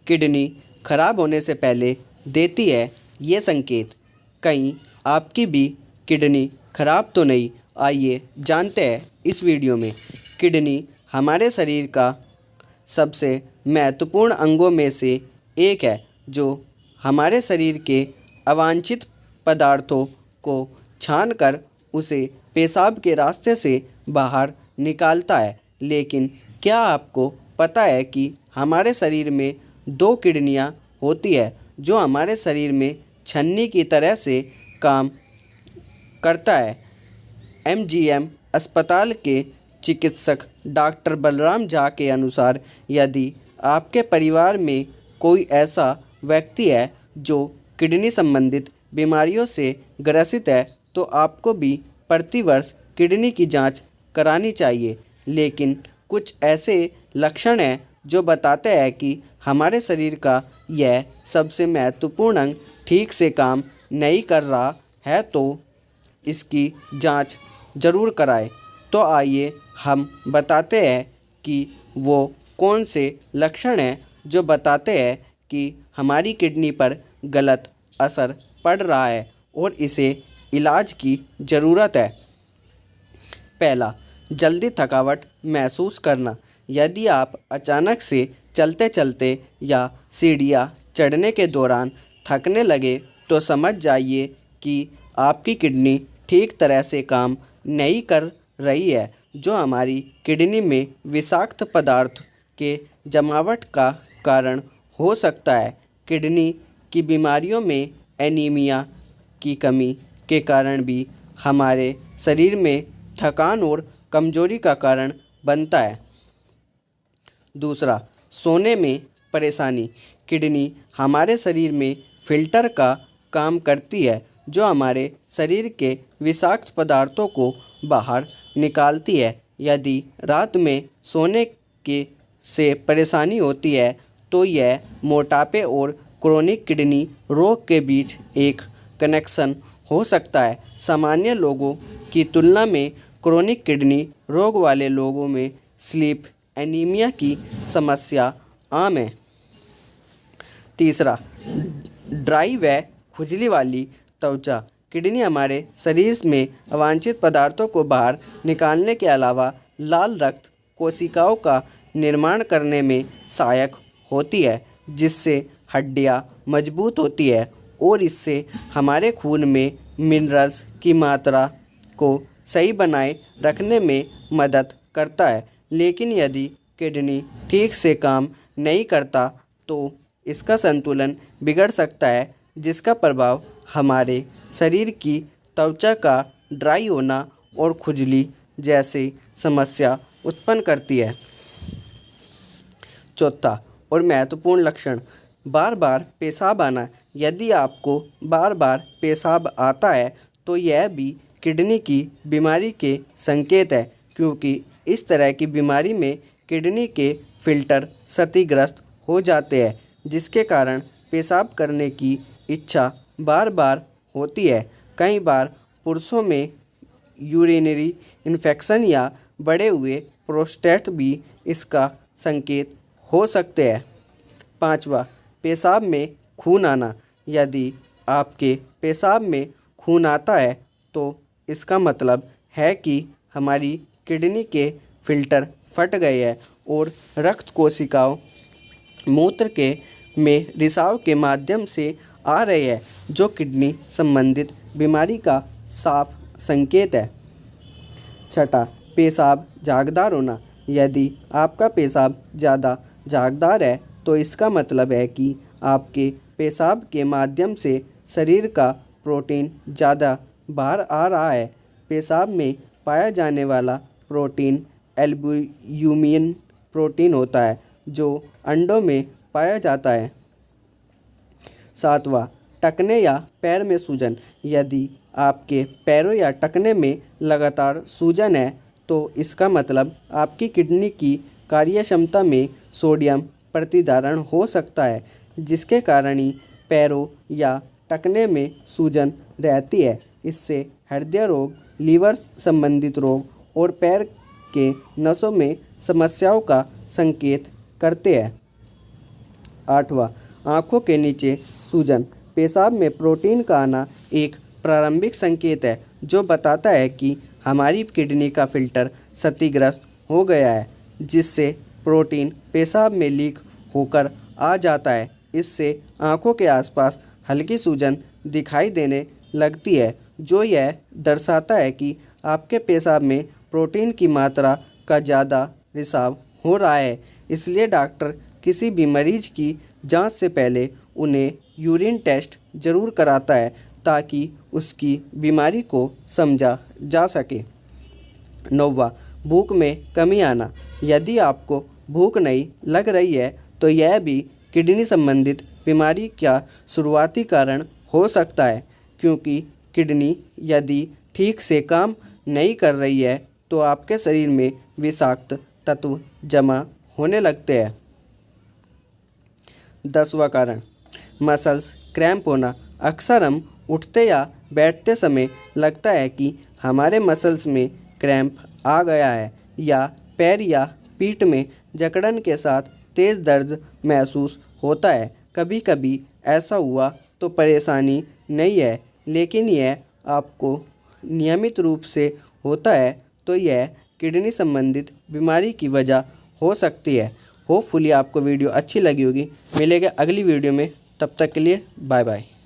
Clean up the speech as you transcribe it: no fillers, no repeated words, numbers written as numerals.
Kidney खराब होने से पहले देती है ये संकेत। कहीं आपकी भी किडनी खराब तो नहीं? आइए जानते हैं इस वीडियो में। किडनी हमारे शरीर का सबसे महत्वपूर्ण अंगों में से एक है, जो हमारे शरीर के अवांछित पदार्थों को छानकर उसे पेशाब के रास्ते से बाहर निकालता है। लेकिन क्या आपको पता है कि हमारे शरीर में दो किडनियाँ होती है, जो हमारे शरीर में छन्नी की तरह से काम करता है। एमजीएम अस्पताल के चिकित्सक डॉक्टर बलराम झा के अनुसार, यदि आपके परिवार में कोई ऐसा व्यक्ति है जो किडनी संबंधित बीमारियों से ग्रसित है, तो आपको भी प्रतिवर्ष किडनी की जांच करानी चाहिए। लेकिन कुछ ऐसे लक्षण हैं जो बताते हैं कि हमारे शरीर का यह सबसे महत्वपूर्ण अंग ठीक से काम नहीं कर रहा है, तो इसकी जांच ज़रूर कराएं। तो आइए हम बताते हैं कि वो कौन से लक्षण हैं जो बताते हैं कि हमारी किडनी पर गलत असर पड़ रहा है और इसे इलाज की ज़रूरत है। पहला, जल्दी थकावट महसूस करना। यदि आप अचानक से चलते चलते या सीढ़ियाँ चढ़ने के दौरान थकने लगे, तो समझ जाइए कि आपकी किडनी ठीक तरह से काम नहीं कर रही है, जो हमारी किडनी में विषाक्त पदार्थ के जमावट का कारण हो सकता है। किडनी की बीमारियों में एनीमिया की कमी के कारण भी हमारे शरीर में थकान और कमजोरी का कारण बनता है। दूसरा, सोने में परेशानी। किडनी हमारे शरीर में फिल्टर का काम करती है, जो हमारे शरीर के विषाक्त पदार्थों को बाहर निकालती है। यदि रात में सोने के से परेशानी होती है, तो यह मोटापे और क्रोनिक किडनी रोग के बीच एक कनेक्शन हो सकता है। सामान्य लोगों की तुलना में क्रोनिक किडनी रोग वाले लोगों में स्लीप एनीमिया की समस्या आम है। तीसरा, ड्राई व खुजली वाली त्वचा। किडनी हमारे शरीर में अवांछित पदार्थों को बाहर निकालने के अलावा लाल रक्त कोशिकाओं का निर्माण करने में सहायक होती है, जिससे हड्डियां मजबूत होती है और इससे हमारे खून में मिनरल्स की मात्रा को सही बनाए रखने में मदद करता है। लेकिन यदि किडनी ठीक से काम नहीं करता, तो इसका संतुलन बिगड़ सकता है, जिसका प्रभाव हमारे शरीर की त्वचा का ड्राई होना और खुजली जैसी समस्या उत्पन्न करती है। चौथा और महत्वपूर्ण लक्षण, बार बार पेशाब आना। यदि आपको बार बार पेशाब आता है, तो यह भी किडनी की बीमारी के संकेत है, क्योंकि इस तरह की बीमारी में किडनी के फिल्टर क्षतिग्रस्त हो जाते हैं, जिसके कारण पेशाब करने की इच्छा बार बार होती है। कई बार पुरुषों में यूरिनरी इन्फेक्शन या बढ़े हुए प्रोस्टेट भी इसका संकेत हो सकते हैं। पांचवा, पेशाब में खून आना। यदि आपके पेशाब में खून आता है, तो इसका मतलब है कि हमारी किडनी के फिल्टर फट गए हैं और रक्त कोशिकाओं मूत्र के में रिसाव के माध्यम से आ रहे हैं, जो किडनी संबंधित बीमारी का साफ संकेत है। छठा, पेशाब झागदार होना। यदि आपका पेशाब ज़्यादा झागदार है, तो इसका मतलब है कि आपके पेशाब के माध्यम से शरीर का प्रोटीन ज़्यादा बाहर आ रहा है। पेशाब में पाया जाने वाला प्रोटीन एल्ब्यूमिन प्रोटीन होता है, जो अंडों में पाया जाता है। सातवां, टखने या पैर में सूजन। यदि आपके पैरों या टखने में लगातार सूजन है, तो इसका मतलब आपकी किडनी की कार्यक्षमता में सोडियम प्रतिधारण हो सकता है, जिसके कारण ही पैरों या टखने में सूजन रहती है। इससे हृदय रोग, लीवर संबंधित रोग और पैर के नसों में समस्याओं का संकेत करते हैं। 8वां, आँखों के नीचे सूजन। पेशाब में प्रोटीन का आना एक प्रारंभिक संकेत है जो बताता है कि हमारी किडनी का फिल्टर क्षतिग्रस्त हो गया है, जिससे प्रोटीन पेशाब में लीक होकर आ जाता है। इससे आँखों के आसपास हल्की सूजन दिखाई देने लगती है, जो यह दर्शाता है कि आपके पेशाब में प्रोटीन की मात्रा का ज़्यादा रिसाव हो रहा है। इसलिए डॉक्टर किसी भी मरीज की जांच से पहले उन्हें यूरिन टेस्ट जरूर कराता है ताकि उसकी बीमारी को समझा जा सके। 9वां, भूख में कमी आना। यदि आपको भूख नहीं लग रही है तो यह भी किडनी संबंधित बीमारी का शुरुआती कारण हो सकता है, क्योंकि किडनी यदि ठीक से काम नहीं कर रही है तो आपके शरीर में विषाक्त तत्व जमा होने लगते हैं। 10वां कारण, मसल्स क्रैम्प होना। अक्सर हम उठते या बैठते समय लगता है कि हमारे मसल्स में क्रैम्प आ गया है, या पैर या पीठ में जकड़न के साथ तेज़ दर्द महसूस होता है। कभी कभी ऐसा हुआ तो परेशानी नहीं है, लेकिन यह आपको नियमित रूप से होता है तो यह किडनी संबंधित बीमारी की वजह हो सकती है। होपफुली आपको वीडियो अच्छी लगी होगी। मिलेगा अगली वीडियो में, तब तक के लिए बाय बाय।